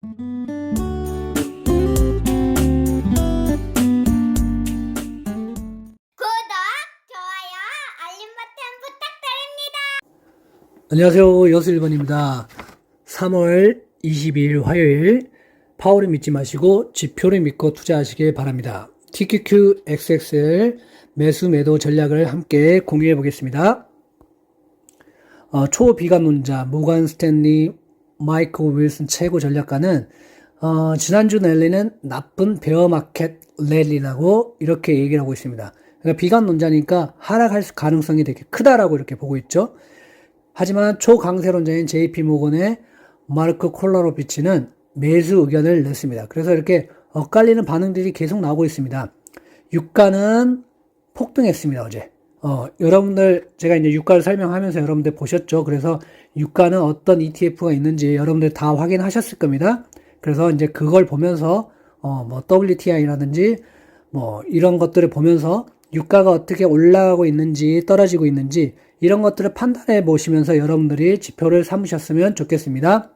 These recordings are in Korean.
구독, 좋아요, 알림 버튼 부탁드립니다. 안녕하세요. 여수 1번입니다. 3월 22일 화요일 파워를 믿지 마시고 지표를 믿고 투자하시길 바랍니다. TQQ XXL 매수 매도 전략을 함께 공유해 보겠습니다. 초비관론자 모간 스탠리 마이클 윌슨 최고 전략가는 지난주 랠리는 나쁜 베어마켓 랠리라고 이렇게 얘기를 하고 있습니다. 그러니까 비관론자니까 하락할 가능성이 되게 크다라고 이렇게 보고 있죠. 하지만 초강세론자인 JP모건의 마르크 콜라로비치는 매수 의견을 냈습니다. 그래서 이렇게 엇갈리는 반응들이 계속 나오고 있습니다. 유가는 폭등했습니다, 어제. 여러분들, 제가 이제 유가를 설명하면서 여러분들 보셨죠? 그래서 유가는 어떤 ETF가 있는지 여러분들 다 확인하셨을 겁니다. 그래서 이제 그걸 보면서, WTI라든지, 이런 것들을 보면서 유가가 어떻게 올라가고 있는지, 떨어지고 있는지, 이런 것들을 판단해 보시면서 여러분들이 지표를 삼으셨으면 좋겠습니다.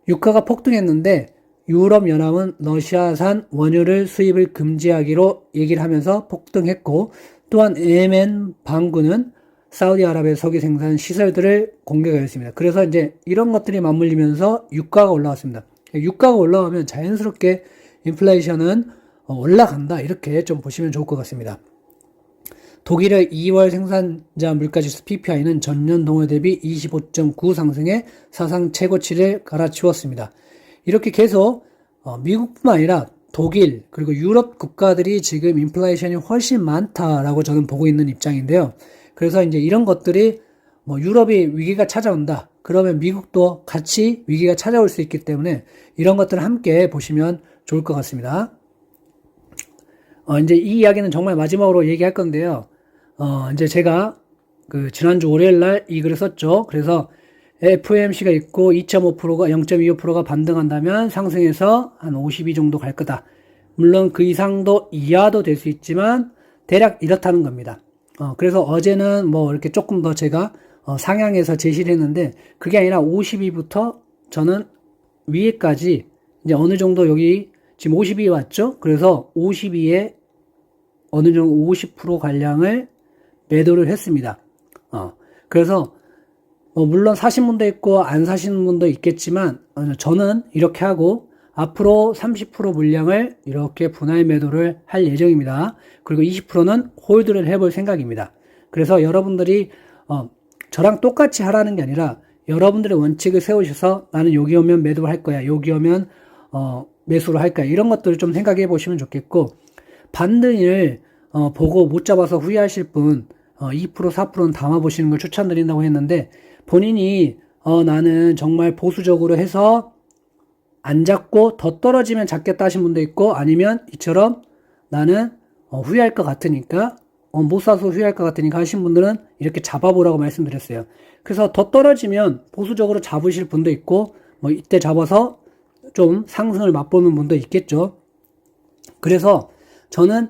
유가가 폭등했는데, 유럽연합은 러시아산 원유를 수입을 금지하기로 얘기를 하면서 폭등했고, 또한 예멘 반군은 사우디아라비아 석유 생산 시설들을 공격했습니다. 그래서 이제 이런 것들이 맞물리면서 유가가 올라왔습니다. 유가가 올라오면 자연스럽게 인플레이션은 올라간다. 이렇게 좀 보시면 좋을 것 같습니다. 독일의 2월 생산자 물가지수 PPI는 전년 동월 대비 25.9 상승해 사상 최고치를 갈아치웠습니다. 이렇게 계속 미국뿐만 아니라 독일 그리고 유럽 국가들이 지금 인플레이션이 훨씬 많다라고 저는 보고 있는 입장인데요. 그래서 이제 이런 것들이 유럽이 위기가 찾아온다. 그러면 미국도 같이 위기가 찾아올 수 있기 때문에 이런 것들을 함께 보시면 좋을 것 같습니다. 이제 이 이야기는 정말 마지막으로 얘기할 건데요. 이제 제가 지난주 월요일 날 이 글을 썼죠. 그래서 FOMC가 있고 2.5%가 0.25%가 반등한다면 상승해서 한 52 정도 갈 거다. 물론 그 이상도 이하도 될 수 있지만 대략 이렇다는 겁니다. 그래서 어제는 이렇게 조금 더 제가 상향해서 제시를 했는데 그게 아니라 52부터 저는 위에까지 이제 어느 정도 여기 지금 52 왔죠? 그래서 52에 어느 정도 50% 가량을 매도를 했습니다. 그래서 물론 사신 분도 있고 안 사시는 분도 있겠지만 저는 이렇게 하고 앞으로 30% 물량을 이렇게 분할 매도를 할 예정입니다. 그리고 20%는 홀드를 해볼 생각입니다. 그래서 여러분들이 저랑 똑같이 하라는 게 아니라 여러분들의 원칙을 세우셔서 나는 여기 오면 매도를 할 거야. 여기 오면 매수를 할 거야. 이런 것들을 좀 생각해 보시면 좋겠고 반등을 보고 못 잡아서 후회하실 분 2% 4%는 담아 보시는 걸 추천드린다고 했는데 본인이 나는 정말 보수적으로 해서 안 잡고 더 떨어지면 잡겠다 하신 분도 있고 아니면 이처럼 나는 후회할 것 같으니까 못 사서 후회할 것 같으니까 하신 분들은 이렇게 잡아보라고 말씀드렸어요. 그래서 더 떨어지면 보수적으로 잡으실 분도 있고 이때 잡아서 좀 상승을 맛보는 분도 있겠죠. 그래서 저는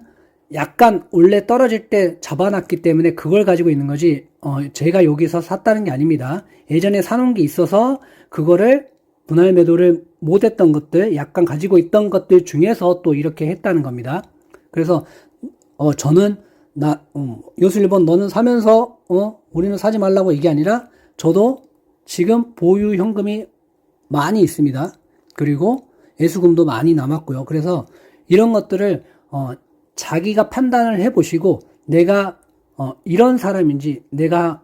약간 원래 떨어질 때 잡아놨기 때문에 그걸 가지고 있는 거지 제가 여기서 샀다는 게 아닙니다. 예전에 사놓은 게 있어서 그거를 분할 매도를 못했던 것들 약간 가지고 있던 것들 중에서 또 이렇게 했다는 겁니다. 그래서 저는 요술 1번 너는 사면서 우리는 사지 말라고 얘기 아니라 저도 지금 보유 현금이 많이 있습니다. 그리고 예수금도 많이 남았고요. 그래서 이런 것들을 자기가 판단을 해보시고 내가 이런 사람인지 내가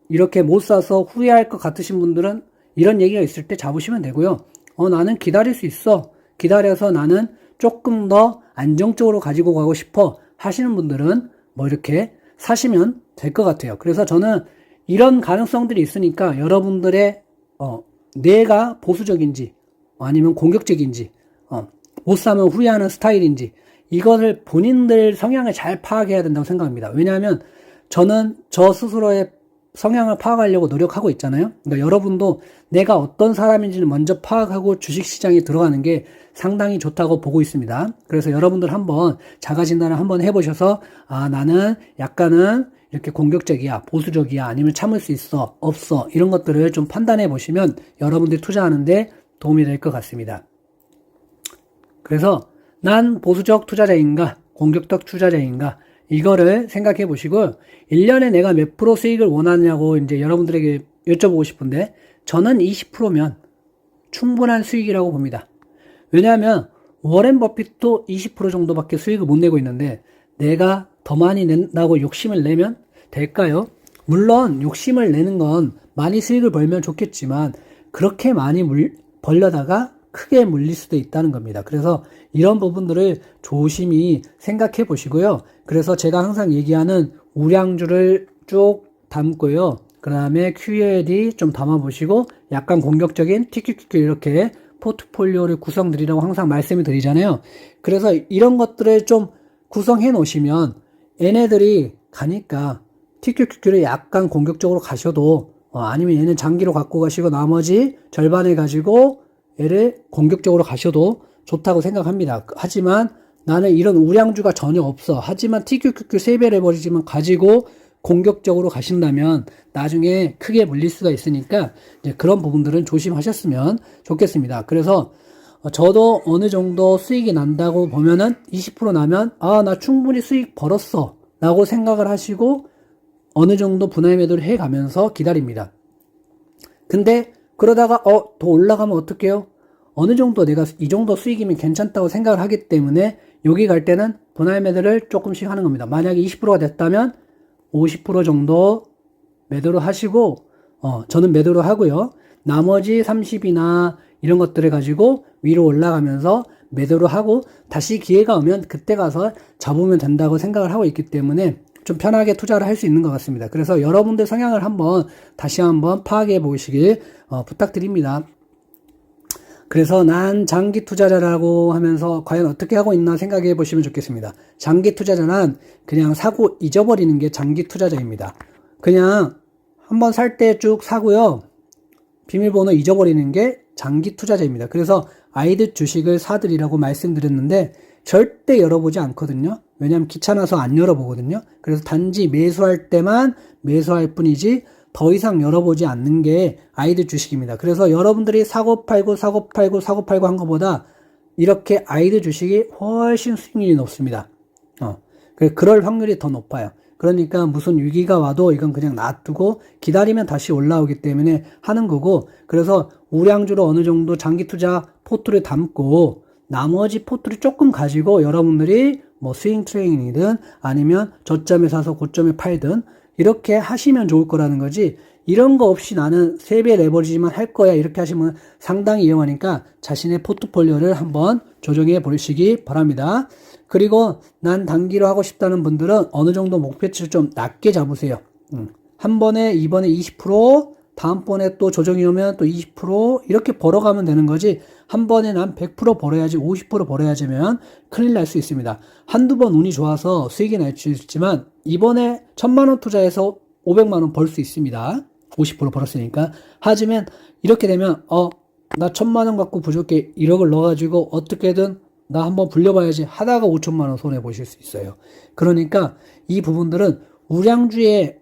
이렇게 못 사서 후회할 것 같으신 분들은 이런 얘기가 있을 때 잡으시면 되고요. 나는 기다릴 수 있어. 기다려서 나는 조금 더 안정적으로 가지고 가고 싶어 하시는 분들은 이렇게 사시면 될 것 같아요. 그래서 저는 이런 가능성들이 있으니까 여러분들의 내가 보수적인지 아니면 공격적인지 못 사면 후회하는 스타일인지 이것을 본인들 성향을 잘 파악해야 된다고 생각합니다. 왜냐하면 저는 저 스스로의 성향을 파악하려고 노력하고 있잖아요. 그러니까 여러분도 내가 어떤 사람인지를 먼저 파악하고 주식시장에 들어가는 게 상당히 좋다고 보고 있습니다. 그래서 여러분들 한번 자가진단을 한번 해보셔서 나는 약간은 이렇게 공격적이야, 보수적이야, 아니면 참을 수 있어, 없어 이런 것들을 좀 판단해 보시면 여러분들이 투자하는데 도움이 될 것 같습니다. 그래서 난 보수적 투자자인가 공격적 투자자인가 이거를 생각해 보시고 1년에 내가 몇 프로 수익을 원하느냐고 이제 여러분들에게 여쭤보고 싶은데 저는 20%면 충분한 수익이라고 봅니다. 왜냐하면 워렌 버핏도 20% 정도밖에 수익을 못 내고 있는데 내가 더 많이 낸다고 욕심을 내면 될까요? 물론 욕심을 내는 건 많이 수익을 벌면 좋겠지만 그렇게 많이 벌려다가 크게 물릴 수도 있다는 겁니다. 그래서 이런 부분들을 조심히 생각해 보시고요. 그래서 제가 항상 얘기하는 우량주를 쭉 담고요. 그 다음에 QLD 좀 담아보시고 약간 공격적인 TQQQ 이렇게 포트폴리오를 구성드리라고 항상 말씀을 드리잖아요. 그래서 이런 것들을 좀 구성해 놓으시면 얘네들이 가니까 TQQQ를 약간 공격적으로 가셔도 아니면 얘는 장기로 갖고 가시고 나머지 절반을 가지고 얘를 공격적으로 가셔도 좋다고 생각합니다. 하지만 나는 이런 우량주가 전혀 없어. 하지만 TQQQ 3배 레버리지만 가지고 공격적으로 가신다면 나중에 크게 물릴 수가 있으니까 이제 그런 부분들은 조심하셨으면 좋겠습니다. 그래서 저도 어느 정도 수익이 난다고 보면은 20% 나면 나 충분히 수익 벌었어 라고 생각을 하시고 어느 정도 분할 매도를 해 가면서 기다립니다. 근데 그러다가 더 올라가면 어떡해요? 어느 정도 내가 이 정도 수익이면 괜찮다고 생각을 하기 때문에 여기 갈 때는 분할 매도를 조금씩 하는 겁니다. 만약에 20%가 됐다면 50% 정도 매도를 하시고 저는 매도를 하고요. 나머지 30이나 이런 것들을 가지고 위로 올라가면서 매도를 하고 다시 기회가 오면 그때 가서 잡으면 된다고 생각을 하고 있기 때문에 좀 편하게 투자를 할 수 있는 것 같습니다. 그래서 여러분들 성향을 다시 한번 파악해 보시길 부탁드립니다. 그래서 난 장기 투자자라고 하면서 과연 어떻게 하고 있나 생각해 보시면 좋겠습니다. 장기 투자자는 그냥 사고 잊어버리는 게 장기 투자자입니다. 그냥 한번 살 때 쭉 사고요. 비밀번호 잊어버리는 게 장기 투자자입니다. 그래서 아이들 주식을 사들이라고 말씀드렸는데 절대 열어보지 않거든요. 왜냐하면 귀찮아서 안 열어보거든요. 그래서 단지 매수할 때만 매수할 뿐이지 더 이상 열어보지 않는 게 아이들 주식입니다. 그래서 여러분들이 사고 팔고 한 것보다 이렇게 아이들 주식이 훨씬 수익률이 높습니다. 그럴 확률이 더 높아요. 그러니까 무슨 위기가 와도 이건 그냥 놔두고 기다리면 다시 올라오기 때문에 하는 거고, 그래서 우량주로 어느 정도 장기 투자 포트를 담고 나머지 포트를 조금 가지고 여러분들이 뭐 스윙 트레이닝이든 아니면 저점에 사서 고점에 팔든 이렇게 하시면 좋을 거라는 거지, 이런 거 없이 나는 3배 레버리지만 할 거야 이렇게 하시면 상당히 위험하니까 자신의 포트폴리오를 한번 조정해 보시기 바랍니다. 그리고 난 단기로 하고 싶다는 분들은 어느 정도 목표치를 좀 낮게 잡으세요. 한 번에 이번에 20%, 다음번에 또 조정이 오면 또 20% 이렇게 벌어가면 되는 거지, 한 번에 난 100% 벌어야지 50% 벌어야지면 큰일 날 수 있습니다. 한두 번 운이 좋아서 수익이 날 수 있지만 이번에 1000만원 투자해서 500만원 벌 수 있습니다. 50% 벌었으니까. 하지만 이렇게 되면 나 1000만원 갖고 부족해 1억을 넣어가지고 어떻게든 나 한번 불려봐야지 하다가 5천만원 손해보실 수 있어요. 그러니까 이 부분들은 우량주에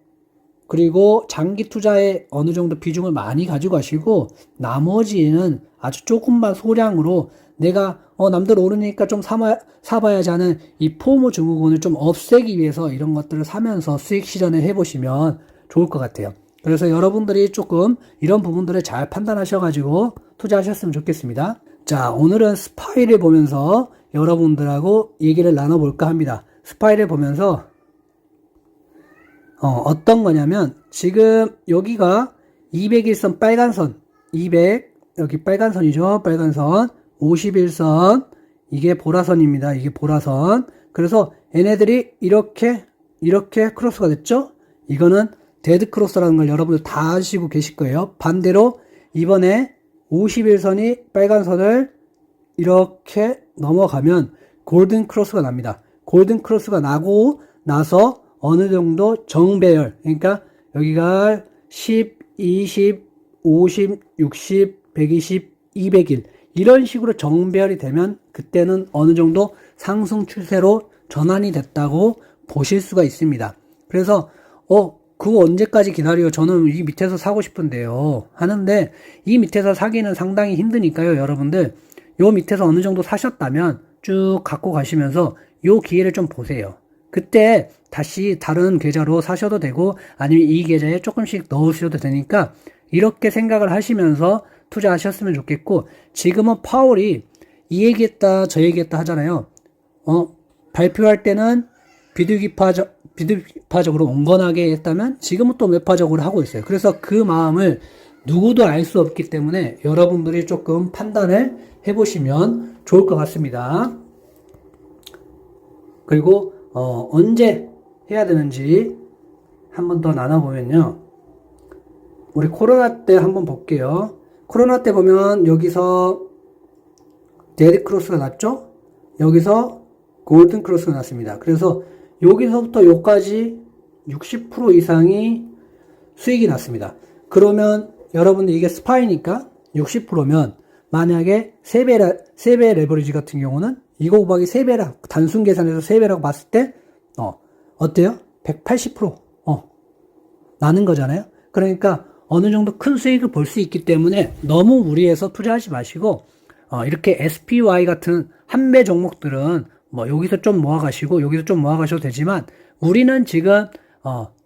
그리고 장기 투자에 어느 정도 비중을 많이 가지고 가시고 나머지는 아주 조금만 소량으로 내가 남들 오르니까 좀 사봐야지 하는 이 포모 증후군을 좀 없애기 위해서 이런 것들을 사면서 수익 실현을 해보시면 좋을 것 같아요. 그래서 여러분들이 조금 이런 부분들을 잘 판단하셔가지고 투자하셨으면 좋겠습니다. 자, 오늘은 스파이를 보면서 여러분들하고 얘기를 나눠볼까 합니다. 스파이를 보면서 어떤 거냐면 지금 여기가 200일선 빨간선 200 여기 빨간선이죠. 빨간선 51선 이게 보라선입니다. 이게 보라선. 그래서 얘네들이 이렇게 크로스가 됐죠. 이거는 데드 크로스라는 걸 여러분들 다 아시고 계실 거예요. 반대로 이번에 51선이 빨간선을 이렇게 넘어가면 골든 크로스가 납니다. 골든 크로스가 나고 나서 어느 정도 정배열, 그러니까 여기가 10, 20, 50, 60, 120, 200일 이런 식으로 정배열이 되면 그때는 어느 정도 상승 추세로 전환이 됐다고 보실 수가 있습니다. 그래서 그거 언제까지 기다려? 저는 이 밑에서 사고 싶은데요. 하는데 이 밑에서 사기는 상당히 힘드니까요, 여러분들. 요 밑에서 어느 정도 사셨다면 쭉 갖고 가시면서 요 기회를 좀 보세요. 그때 다시 다른 계좌로 사셔도 되고 아니면 이 계좌에 조금씩 넣으셔도 되니까 이렇게 생각을 하시면서 투자하셨으면 좋겠고, 지금은 파월이 이 얘기했다 저 얘기했다 하잖아요. 발표할 때는 비둘기파적으로 온건하게 했다면 지금은 또 매파적으로 하고 있어요. 그래서 그 마음을 누구도 알 수 없기 때문에 여러분들이 조금 판단을 해보시면 좋을 것 같습니다. 그리고 언제 해야 되는지 한 번 더 나눠보면요. 우리 코로나 때 한번 볼게요. 코로나 때 보면 여기서 데드 크로스가 났죠? 여기서 골든 크로스가 났습니다. 그래서 여기서부터 여기까지 60% 이상이 수익이 났습니다. 그러면 여러분들 이게 스파이니까 60%면 만약에 3배 레버리지 같은 경우는 이거 곱하기 3배라, 단순 계산해서 3배라고 봤을 때 어때요? 180% 나는 거잖아요. 그러니까 어느 정도 큰 수익을 볼 수 있기 때문에 너무 무리해서 투자하지 마시고 이렇게 SPY 같은 한배 종목들은 뭐 여기서 좀 모아가시고 여기서 좀 모아가셔도 되지만 우리는 지금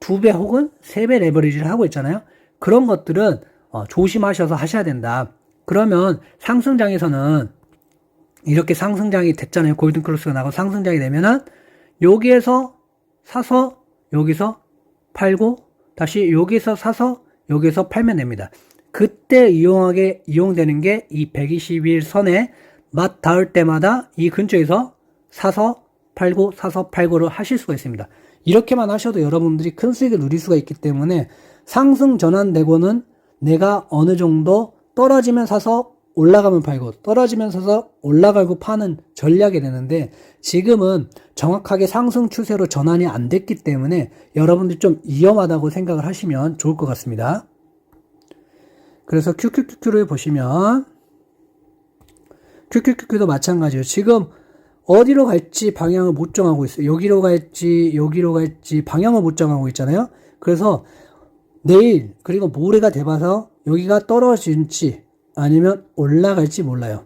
2배 혹은 3배 레버리지를 하고 있잖아요. 그런 것들은 조심하셔서 하셔야 된다. 그러면 상승장에서는 이렇게 상승장이 됐잖아요. 골든크로스가 나고 상승장이 되면은 여기에서 사서 여기서 팔고 다시 여기서 사서 여기서 팔면 됩니다. 그때 이용되는 게 이 120일 선에 맞 닿을 때마다 이 근처에서 사서 팔고 사서 팔고를 하실 수가 있습니다. 이렇게만 하셔도 여러분들이 큰 수익을 누릴 수가 있기 때문에 상승 전환되고는 내가 어느 정도 떨어지면 사서 올라가면 팔고 떨어지면 사서 올라가고 파는 전략이 되는데 지금은 정확하게 상승 추세로 전환이 안 됐기 때문에 여러분들 좀 위험하다고 생각을 하시면 좋을 것 같습니다. 그래서 QQQQ를 보시면 QQQQ도 마찬가지예요. 지금 어디로 갈지 방향을 못 정하고 있어요. 여기로 갈지 방향을 못 정하고 있잖아요. 그래서 내일 그리고 모레가 돼봐서 여기가 떨어질지 아니면 올라갈지 몰라요.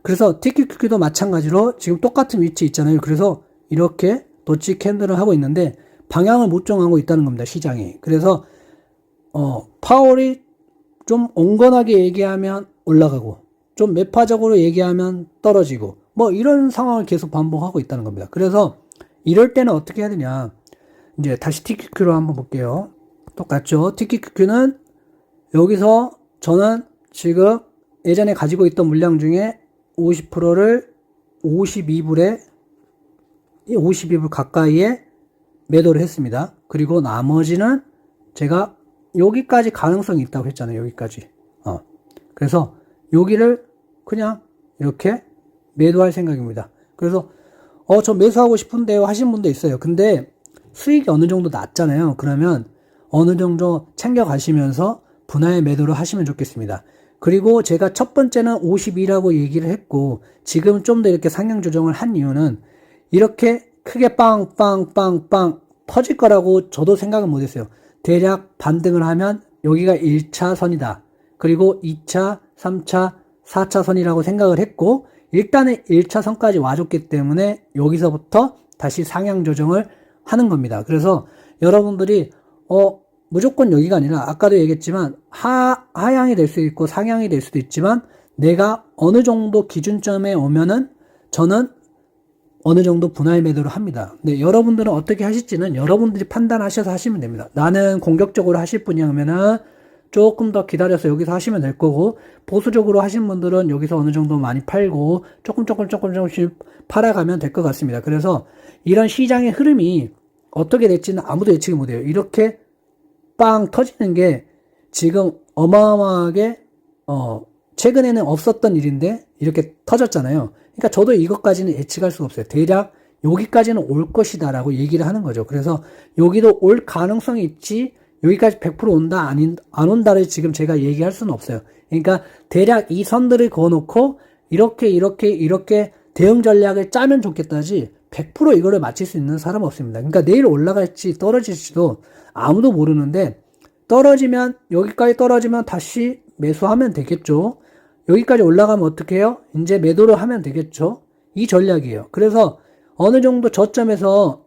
그래서 TQQQ도 마찬가지로 지금 똑같은 위치 있잖아요. 그래서 이렇게 도치 캔들을 하고 있는데 방향을 못 정하고 있다는 겁니다. 시장이. 그래서 파월이 좀 온건하게 얘기하면 올라가고 좀 매파적으로 얘기하면 떨어지고 뭐 이런 상황을 계속 반복하고 있다는 겁니다. 그래서 이럴 때는 어떻게 해야 되냐. 이제 다시 TQQ로 한번 볼게요. 똑같죠. TQQ는 여기서 저는 지금 예전에 가지고 있던 물량 중에 50%를 52불 가까이에 매도를 했습니다. 그리고 나머지는 제가 여기까지 가능성이 있다고 했잖아요. 여기까지. 그래서 여기를 그냥 이렇게 매도할 생각입니다. 그래서 저 매수하고 싶은데요 하신 분도 있어요. 근데 수익이 어느 정도 났잖아요. 그러면 어느 정도 챙겨 가시면서 분할 매도를 하시면 좋겠습니다. 그리고 제가 첫 번째는 52라고 얘기를 했고 지금 좀 더 이렇게 상향 조정을 한 이유는 이렇게 크게 빵빵빵빵 터질 거라고 저도 생각은 못했어요. 대략 반등을 하면 여기가 1차 선이다. 그리고 2차, 3차, 4차 선이라고 생각을 했고 일단은 1차 선까지 와줬기 때문에 여기서부터 다시 상향 조정을 하는 겁니다. 그래서 여러분들이 무조건 여기가 아니라 아까도 얘기했지만 하향이 될 수도 있고 상향이 될 수도 있지만 내가 어느 정도 기준점에 오면은 저는 어느 정도 분할 매도를 합니다. 근데 여러분들은 어떻게 하실지는 여러분들이 판단하셔서 하시면 됩니다. 나는 공격적으로 하실 분이면은 조금 더 기다려서 여기서 하시면 될 거고 보수적으로 하신 분들은 여기서 어느 정도 많이 팔고 조금씩 팔아가면 될 것 같습니다. 그래서 이런 시장의 흐름이 어떻게 될지는 아무도 예측을 못해요. 이렇게 빵 터지는 게 지금 어마어마하게 최근에는 없었던 일인데 이렇게 터졌잖아요. 그러니까 저도 이것까지는 예측할 수가 없어요. 대략 여기까지는 올 것이다 라고 얘기를 하는 거죠. 그래서 여기도 올 가능성이 있지 여기까지 100% 온다 안 온다를 지금 제가 얘기할 수는 없어요. 그러니까 대략 이 선들을 그어놓고 이렇게 대응 전략을 짜면 좋겠다지 100% 이거를 맞힐 수 있는 사람은 없습니다. 그러니까 내일 올라갈지 떨어질지도 아무도 모르는데 떨어지면 여기까지 떨어지면 다시 매수하면 되겠죠. 여기까지 올라가면 어떻게 해요? 이제 매도를 하면 되겠죠. 이 전략이에요. 그래서 어느 정도 저점에서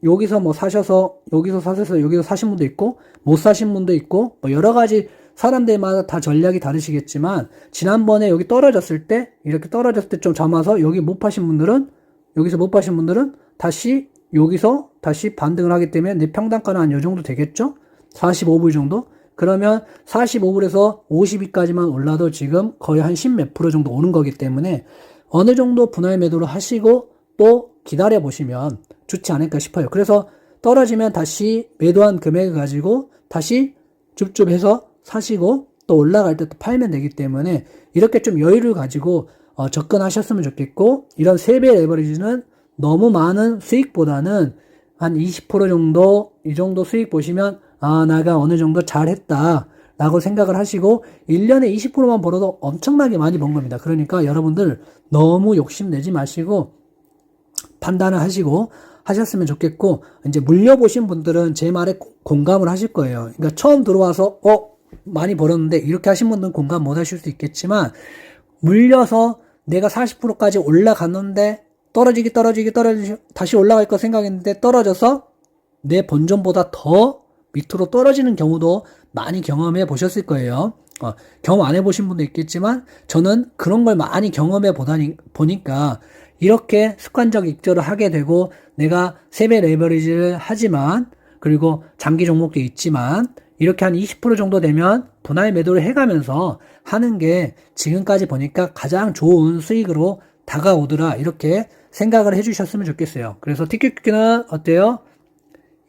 여기서 뭐 사셔서 여기서 사셔서 여기서 사신 분도 있고 못 사신 분도 있고 뭐 여러 가지 사람들마다 다 전략이 다르시겠지만 지난번에 여기 떨어졌을 때 이렇게 떨어졌을 때 좀 잡아서 여기 못 파신 분들은 여기서 못 파신 분들은 다시 여기서 다시 반등을 하기 때문에 내 평단가는 한 요 정도 되겠죠? 45불 정도? 그러면 45불에서 52까지만 올라도 지금 거의 한 10몇 프로 정도 오는 거기 때문에 어느 정도 분할 매도를 하시고 또 기다려 보시면 좋지 않을까 싶어요. 그래서 떨어지면 다시 매도한 금액을 가지고 다시 줍줍해서 사시고 또 올라갈 때 또 팔면 되기 때문에 이렇게 좀 여유를 가지고 접근하셨으면 좋겠고 이런 3배 레버리지는 너무 많은 수익보다는 한 20% 정도 이 정도 수익 보시면 아 내가 어느 정도 잘했다 라고 생각을 하시고 1년에 20%만 벌어도 엄청나게 많이 번 겁니다. 그러니까 여러분들 너무 욕심내지 마시고 판단을 하시고 하셨으면 좋겠고 이제 물려보신 분들은 제 말에 공감을 하실 거예요. 그러니까 처음 들어와서 많이 벌었는데 이렇게 하신 분들은 공감 못 하실 수 있겠지만 물려서 내가 40%까지 올라갔는데 떨어지기 다시 올라갈 거 생각했는데 떨어져서 내 본전보다 더 밑으로 떨어지는 경우도 많이 경험해 보셨을 거예요. 경험 안 해보신 분도 있겠지만 저는 그런 걸 많이 경험해 보니까 이렇게 습관적 익절을 하게 되고 내가 3배 레버리지를 하지만 그리고 장기 종목도 있지만 이렇게 한 20% 정도 되면 분할 매도를 해가면서 하는 게 지금까지 보니까 가장 좋은 수익으로 다가오더라 이렇게 생각을 해주셨으면 좋겠어요. 그래서 티켓큐는 어때요?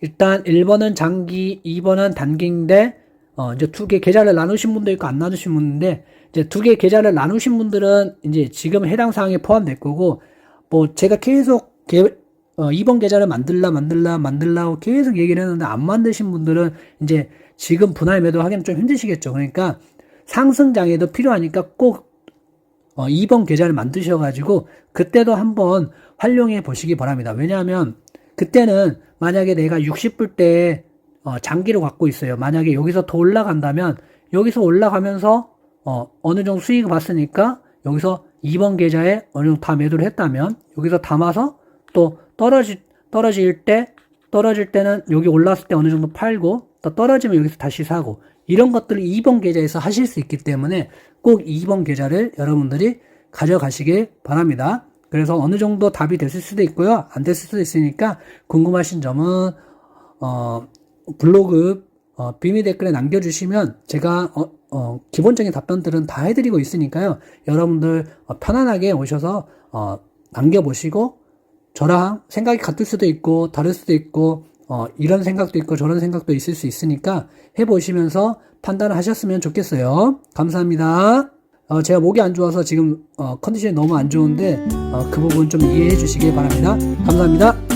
일단 1번은 장기, 2번은 단기인데 이제 2개 계좌를 나누신 분도 있고 안 나누신 분인데 이제 2개 계좌를 나누신 분들은 이제 지금 해당 사항에 포함될 거고 뭐 제가 계속 2번 계좌를 만들라고 계속 얘기를 했는데 안 만드신 분들은 이제 지금 분할 매도 하기는 좀 힘드시겠죠. 그러니까 상승장에도 필요하니까 꼭 2번 계좌를 만드셔가지고 그때도 한번 활용해 보시기 바랍니다. 왜냐하면 그때는 만약에 내가 60불 때 장기를 갖고 있어요. 만약에 여기서 더 올라간다면 여기서 올라가면서 어느 정도 수익을 봤으니까 여기서 2번 계좌에 어느 정도 다 매도를 했다면 여기서 담아서 또 떨어질 때는 여기 올랐을 때 어느 정도 팔고 또 떨어지면 여기서 다시 사고 이런 것들을 2번 계좌에서 하실 수 있기 때문에 꼭 2번 계좌를 여러분들이 가져가시길 바랍니다. 그래서 어느 정도 답이 됐을 수도 있고요. 안 됐을 수도 있으니까 궁금하신 점은 블로그 비밀 댓글에 남겨주시면 제가 기본적인 답변들은 다 해드리고 있으니까요. 여러분들 편안하게 오셔서 남겨보시고 저랑 생각이 같을 수도 있고 다를 수도 있고 이런 생각도 있고 저런 생각도 있을 수 있으니까 해보시면서 판단을 하셨으면 좋겠어요. 감사합니다. 제가 목이 안 좋아서 지금 컨디션이 너무 안 좋은데 그 부분 좀 이해해 주시길 바랍니다. 감사합니다.